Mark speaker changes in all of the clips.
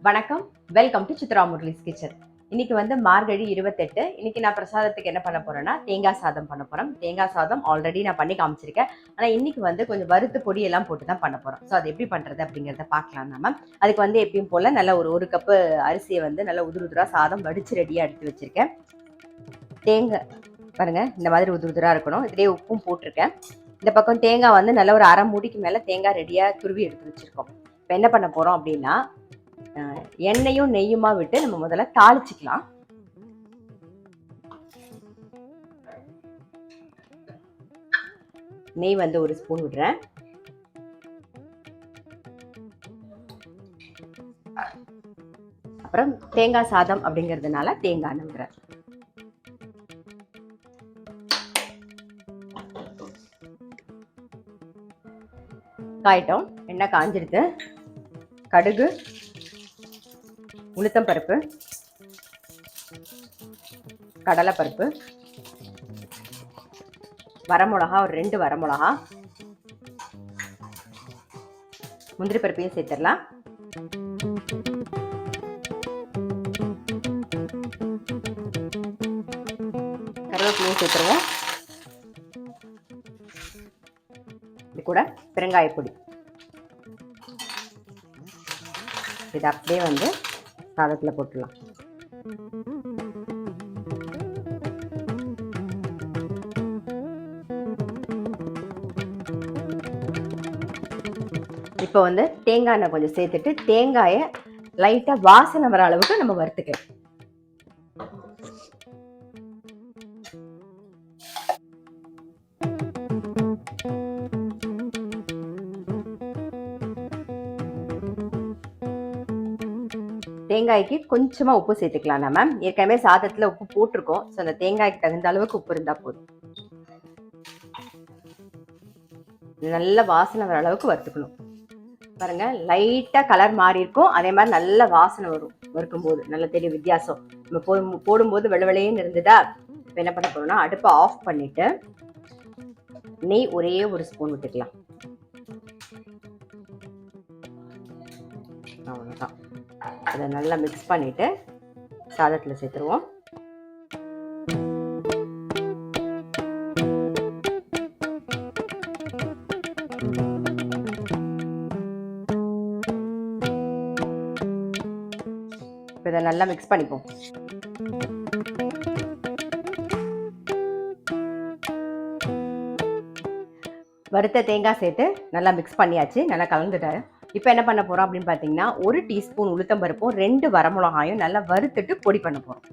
Speaker 1: வணக்கம், welcome to Chitra Murali's kitchen. இன்னைக்கு வந்து மார்கழி 28. இன்னைக்கு நான் பிரசாதத்துக்கு என்ன பண்ண போறேன்னா தேங்காய் சாதம் பண்ண போறேன். தேங்காய் சாதம் ஆல்ரெடி நான் பண்ணி காமிச்சிருக்கேன். ஆனா இன்னைக்கு வந்து கொஞ்சம் வறுத்து பொடி எல்லாம் போட்டு தான் பண்ண போறோம். ஸோ அது எப்படி பண்றது அப்படிங்கிறத பார்க்கலாம். நாம அதுக்கு வந்து எப்பயும் போல நல்ல ஒரு கப்பு அரிசியை வந்து நல்லா உதிரா சாதம் வடிச்சு ரெடியா எடுத்து வச்சிருக்கேன். தேங்காய் பாருங்க, இந்த மாதிரி உதிரா இருக்கணும். இதுலேயே உப்பும் போட்டிருக்கேன். இந்த பக்கம் தேங்காய் வந்து நல்ல ஒரு அரை மூடிக்கு மேல தேங்காய் ரெடியா துருவி எடுத்து வச்சிருக்கோம். இப்போ என்ன பண்ண போறோம் அப்படின்னா எண்ணெயும் நெய்யுமா விட்டு நம்ம முதல்ல தாளிச்சுக்கலாம். நெய் வந்து ஒரு ஸ்பூன் விடுறேன். அப்புறம் தேங்காய் சாதம் அப்படிங்கிறதுனால தேங்காய் விடுறேன். காயிட்டோம், எண்ணெய் காஞ்சிருது. கடுகு, உளுத்தம் பருப்பு, கடலைப்பருப்பு, வரமிளகா ஒரு 2 வரமிளகா, முந்திரி பருப்பையும் சேர்த்துடலாம். கருவேப்பிலையும் சேர்த்துருவோம். இது கூட பெருங்காயப்பொடி. இது அப்படியே வந்து சாதத்தில் போட்டுடலாம். இப்போ வந்து தேங்காய் எண்ணெய் கொஞ்சம் சேர்த்துட்டு தேங்காயை லைட்டா வாசனை வர அளவுக்கு நம்ம வறுத்துக்கலாம். தேங்காய்க்கு கொஞ்சமா உப்பு சேர்த்துக்கலாம். நம்ம ஏற்கனவே சாதத்துல உப்பு போட்டிருக்கோம். ஸோ அந்த தேங்காய்க்கு தகுந்த அளவுக்கு உப்பு இருந்தா போதும். நல்ல வாசனை வர அளவுக்கு வறுத்துக்கணும். பாருங்க, லைட்டா கலர் மாறி இருக்கும். அதே மாதிரி நல்ல வாசனை வரும். வறுக்கும் போது நல்ல தெரியும் வித்தியாசம். நம்ம போடும்போது வெள்ளவெளையன்னு இருந்ததா. இப்போ என்ன பண்ண போறோம்னா அடுப்பை ஆஃப் பண்ணிட்டு நெய் ஒரே ஒரு ஸ்பூன் விட்டுக்கலாம். அவ்வளோதான். அதை நல்லா மிக்ஸ் பண்ணிட்டு சாதத்தில் சேர்த்துருவோம். இதை நல்லா மிக்ஸ் பண்ணிப்போம். வறுத்த தேங்காய் சேர்த்து நல்லா மிக்ஸ் பண்ணியாச்சு. நல்லா கலந்துட்டாரு. இப்போ என்ன பண்ண போறோம் அப்படின்னு பார்த்தீங்கன்னா 1 டீஸ்பூன் உளுத்தம் பருப்பும் 2 வரமிளகாயும் நல்லா வறுத்துட்டு பொடி பண்ண போறோம்.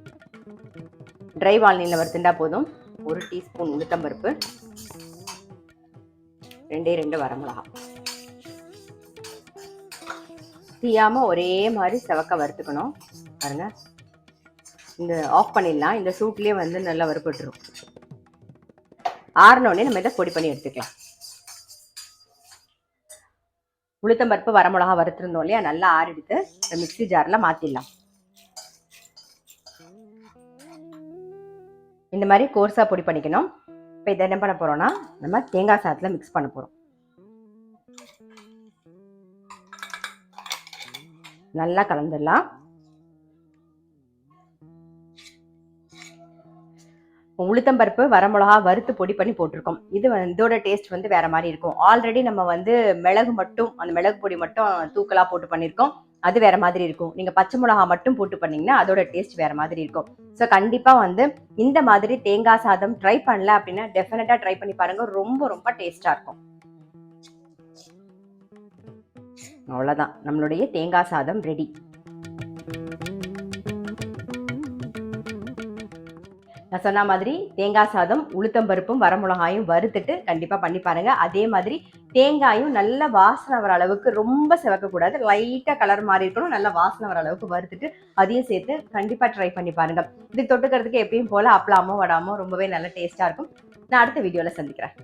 Speaker 1: ட்ரை வால்நீல வறுத்துட்டா போதும். 1 டீஸ்பூன் உளுத்தம் பருப்பு, 2 வரமிளகா தீயாம ஒரே மாதிரி செவக்க வறுத்துக்கணும். பாருங்க, இந்த ஆஃப் பண்ணிடலாம். இந்த சூட்லேயே வந்து நல்லா வறுப்பட்டுரும். ஆறினோடனே நம்ம இதை பொடி பண்ணி எடுத்துக்கலாம். உளுத்தம் பருப்பு வரமிளகா வறுத்துருந்தோம் இல்லையா, நல்லா ஆறிடுத்து. மிக்ஸி ஜாரில் மாற்றிடலாம். இந்த மாதிரி கோர்ஸாக பொடி பண்ணிக்கணும். இப்போ இதை என்ன பண்ண போகிறோம்னா நம்ம தேங்காய் சாதத்தில் மிக்ஸ் பண்ண போகிறோம். நல்லா கலந்துடலாம். உளுத்தம்பருப்பு வரமிளகா வறுத்து பொடி பண்ணி போட்டிருக்கோம். இதோட டேஸ்ட் வந்து வேற மாதிரி இருக்கும். ஆல்ரெடி நம்ம வந்து மிளகு மட்டும், அந்த மிளகு பொடி மட்டும் தூக்கலா போட்டு பண்ணியிருக்கோம். அது வேற மாதிரி இருக்கும். நீங்க பச்சை மிளகா மட்டும் போட்டு பண்ணீங்கன்னா அதோட டேஸ்ட் வேற மாதிரி இருக்கும். ஸோ கண்டிப்பா வந்து இந்த மாதிரி தேங்காய் சாதம் ட்ரை பண்ணல அப்படின்னா டெஃபினட்டா ட்ரை பண்ணி பாருங்க. ரொம்ப ரொம்ப டேஸ்டா இருக்கும். அவ்வளவுதான், நம்மளுடைய தேங்காய் சாதம் ரெடி. நான் சொன்ன மாதிரி தேங்காய் சாதம் உளுத்தம்பருப்பும் வரமிளகாயும் வறுத்துட்டு கண்டிப்பா பண்ணி பாருங்க. அதே மாதிரி தேங்காயும் நல்ல வாசனை வர அளவுக்கு, ரொம்ப செவக்கக்கூடாது, லைட்டா கலர் மாறி இருக்கணும், நல்ல வாசனை வர அளவுக்கு வறுத்துட்டு அதையும் சேர்த்து கண்டிப்பா ட்ரை பண்ணி பாருங்க. இது தொட்டுக்கிறதுக்கு எப்பயும் போல அப்பளமோ வடாமோ ரொம்பவே நல்ல டேஸ்டா இருக்கும். நான் அடுத்த வீடியோல சந்திக்கிறேன்.